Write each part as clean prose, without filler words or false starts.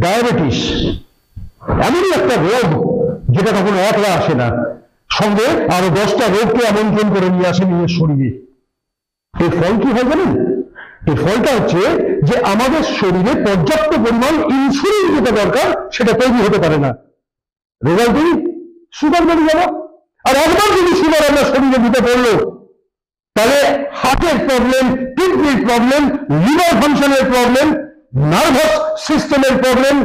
Diabetes এমনই একটা রোগ যেটা কখনো একলা আসে না, সঙ্গে আরো 10টা রোগকে আমন্ত্রণ করে নিয়ে আসে নিজের শরীরে। এর ফল কি হয় জানেন? এর ফলটা হচ্ছে যে আমাদের শরীরে পর্যাপ্ত পরিমাণ ইনসুলিন যেটা দরকার সেটা তৈরি হতে পারে না। রেজাল্ট কি? সুগার বেড়ে যাবে। আর একবার যদি সুগার আমরা শরীরে দিতে পড়লো, তাহলে হার্টের প্রবলেম, কিডনির প্রবলেম, লিভার ফাংশনের প্রবলেম, নার্ভাস সিস্টেমের প্রবলেম,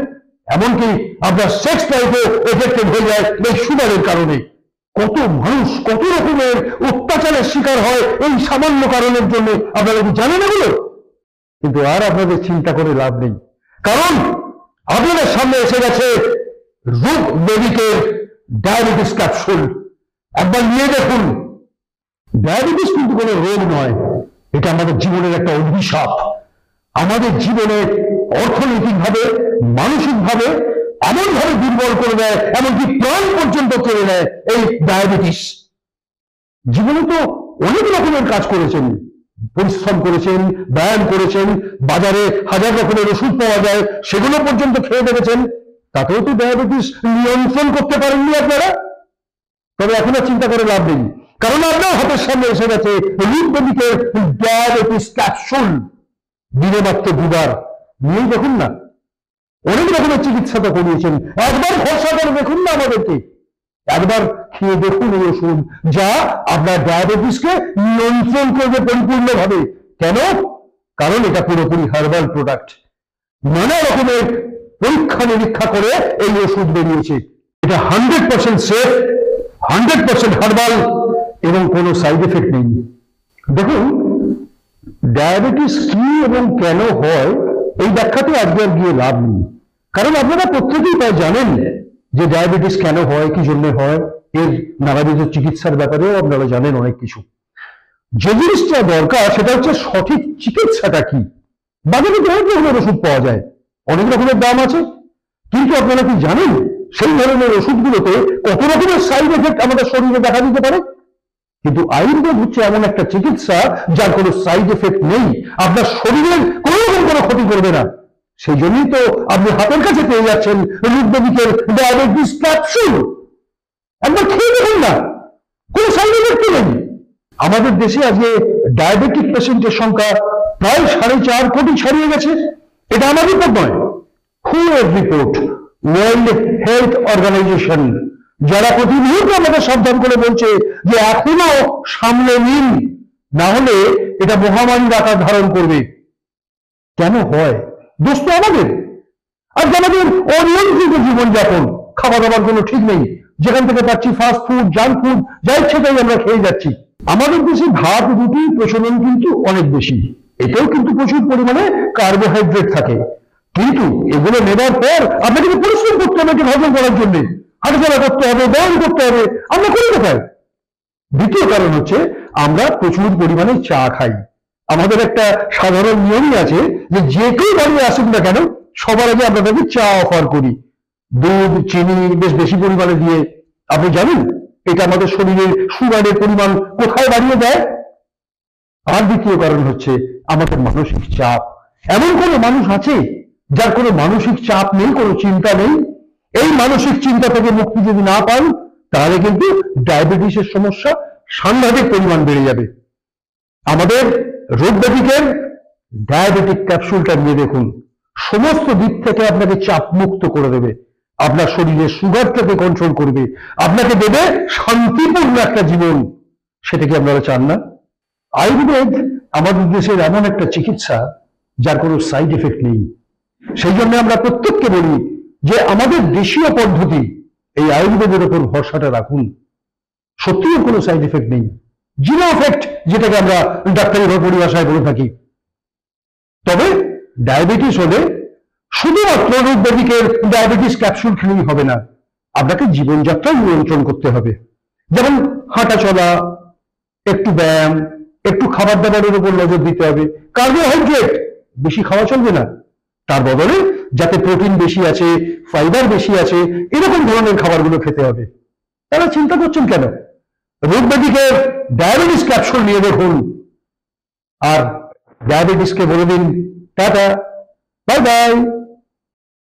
এমনকি আপনার সেক্স লাইফে এফেক্টেড হয়ে যায় এই সুগারের কারণে। কত মানুষ কত রকমের অত্যাচারের শিকার হয় এই সামান্য কারণের জন্য, আপনারা কি জানেন এগুলো? কিন্তু আর আপনাদের চিন্তা করে লাভ নেই, কারণ আপনাদের সামনে এসে গেছে রূপ মেডিকেল ডায়াবেটিস ক্যাপসুল। একবার নিয়ে দেখুন। ডায়াবেটিস কিন্তু কোনো রোগ নয়, এটা আমাদের জীবনের একটা অভিশাপ। আমাদের জীবনে অর্থনৈতিকভাবে, মানসিকভাবে এমনভাবে দুর্বল করে দেয়, এমনকি প্রাণ পর্যন্ত কেড়ে নেয় এই ডায়াবেটিস। জীবনে তো অনেক রকমের কাজ করেছেন, পরিশ্রম করেছেন, ব্যায়াম করেছেন, বাজারে হাজার রকমের ওষুধ পাওয়া যায় সেগুলো পর্যন্ত খেয়ে দেখেছেন, তাতেও তো ডায়াবেটিস নিয়ন্ত্রণ করতে পারেননি আপনারা। তবে এখন আর চিন্তা করে লাভ নেই, কারণ আপনার হাতের সামনে এসে গেছে রূপ মেডিকেল ডায়াবেটিস ক্যাপসুল। দিনে মাত্র 2বার নিয়েই দেখুন না। অনেক রকমের চিকিৎসা তো করিয়েছেন, একবার ভরসা করে দেখুন না আমাদেরকে, একবার খেয়ে দেখুন এই ওষুধ, যা আপনার ডায়াবেটিসকে নিয়ন্ত্রণ করবে পরিপূর্ণভাবে। কেন? কারণ এটা পুরোপুরি হার্বাল প্রোডাক্ট। নানা রকমের পরীক্ষা নিরীক্ষা করে এই ওষুধ বেরিয়েছে। এটা 100% সেফ, 100% হার্বাল এবং কোনো সাইড এফেক্ট নেই। দেখুন, ডায়াবেটিস কি এবং কেন হয় এই ব্যাখ্যাতে আজকে আর গিয়ে লাভ নেই, কারণ আপনারা প্রত্যেকেই তাই জানেন যে ডায়াবেটিস কেন হয়, কি জন্য হয়, এর নানাবিধ চিকিৎসার ব্যাপারেও আপনারা জানেন অনেক কিছু। যে জিনিসটা দরকার সেটা হচ্ছে সঠিক চিকিৎসাটা কি। বাজারে অনেক রকমের ওষুধ পাওয়া যায়, অনেক রকমের দাম আছে, কিন্তু আপনারা কি জানেন সেই ধরনের ওষুধগুলোতে কত রকমের সাইড এফেক্ট আমাদের শরীরে দেখা দিতে পারে? কিন্তু আয়ুর্বেদ হচ্ছে এমন একটা চিকিৎসা যার কোনো সাইড এফেক্ট নেই, আপনার শরীরের কোনো রকম কোনো ক্ষতি করবে না। সেই জন্যই তো আপনি হাতের কাছে পেয়ে যাচ্ছেন রূপ মেডিকেল ডায়াবেটিস ক্যাপসুল। একবার খেয়ে দেখুন না, কোনো সাইড এফেক্ট নেই। আমাদের দেশে আজকে ডায়াবেটিক পেশেন্টের সংখ্যা প্রায় 4.5 কোটি ছাড়িয়ে গেছে। এটা আমার রিপোর্ট নয়, হু এর রিপোর্ট, ওয়ার্ল্ড হেলথ অর্গানাইজেশন, যারা প্রতি মুহূর্তে আমাদের সাবধান করে বলছে যে এখনো সামলে নিন, না হলে এটা মহামারীর আকার ধারণ করবে। কেন হয়? দোষ তো আমাদের। আর আমাদের অনিয়ন্ত্রিত জীবনযাপন, খাবার দাবার কোনো ঠিক নেই, যেখান থেকে পাচ্ছি ফাস্ট ফুড, জাঙ্ক ফুড, যা ইচ্ছে তাই আমরা খেয়ে যাচ্ছি। আমাদের দেশে ভাত রুটির প্রচলন কিন্তু অনেক বেশি, এতেও কিন্তু প্রচুর পরিমাণে কার্বোহাইড্রেট থাকে, কিন্তু এগুলো নেবার পর আপনাকে পরিশ্রম করতে হবে এটা হজম করার জন্য, হাঁটাচলা করতে হবে, ব্যায়াম করতে হবে, আমরা করি কোথায়? দ্বিতীয় কারণ হচ্ছে আমরা প্রচুর পরিমাণে চা খাই। আমাদের একটা সাধারণ নিয়মই আছে যে যে কেউ বাড়ি আসুক না কেন, সবার আগে আমরা তাকে চা অফার করি, দুধ চিনি বেশ বেশি পরিমাণে দিয়ে। আপনি জানেন এটা আমাদের শরীরের সুগারের পরিমাণ কোথায় বাড়িয়ে দেয়? আর দ্বিতীয় কারণ হচ্ছে আমাদের মানসিক চাপ। এমন কোনো মানুষ আছে যার কোনো মানসিক চাপ নেই, কোনো চিন্তা নেই? এই মানসিক চিন্তা থেকে মুক্তি যদি না পান, তাহলে কিন্তু ডায়াবেটিসের সমস্যা সাংঘাতিক পরিমাণ বেড়ে যাবে। আমাদের রোগ ব্যাধিকের ডায়াবেটিক ক্যাপসুলটা নিয়ে দেখুন, সমস্ত দিক থেকে আপনাকে চাপ মুক্ত করে দেবে, আপনার শরীরের সুগারটাকে কন্ট্রোল করবে, আপনাকে দেবে শান্তিপূর্ণ একটা জীবন। সেটা কি আপনারা চান না? আয়ুর্বেদ আমাদের দেশের এমন একটা চিকিৎসা যার কোনো সাইড এফেক্ট নেই। সেই জন্য আমরা প্রত্যেককে বলি যে আমাদের দেশীয় পদ্ধতি এই আয়ুর্বেদের উপর ভরসাটা রাখুন। সত্যিই কোনো সাইড এফেক্ট নেই, জিরো এফেক্ট, যেটাকে আমরা ডাক্তারি পরিভাষায় বলে থাকি। তবে ডায়াবেটিস হলে শুধুমাত্র রূপ মেডিকেল ডায়াবেটিস ক্যাপসুল খেলেই হবে না, আপনাকে জীবনযাত্রা নিয়ন্ত্রণ করতে হবে। যেমন হাঁটা চলা, একটু ব্যায়াম, একটু খাবার দাবারের উপর নজর দিতে হবে। কার্বোহাইড্রেট বেশি খাওয়া চলবে না, তার বদলে যাতে প্রোটিন বেশি আছে, ফাইবার বেশি আছে, এরকম ধরনের খাবারগুলো খেতে হবে। তারা চিন্তা করছেন কেন? রূপ মেডিকেল ডায়াবেটিস ক্যাপসুল নিয়ে দেখুন, আর ডায়াবেটিসকে বলে দিন টাটা, বাই বাই।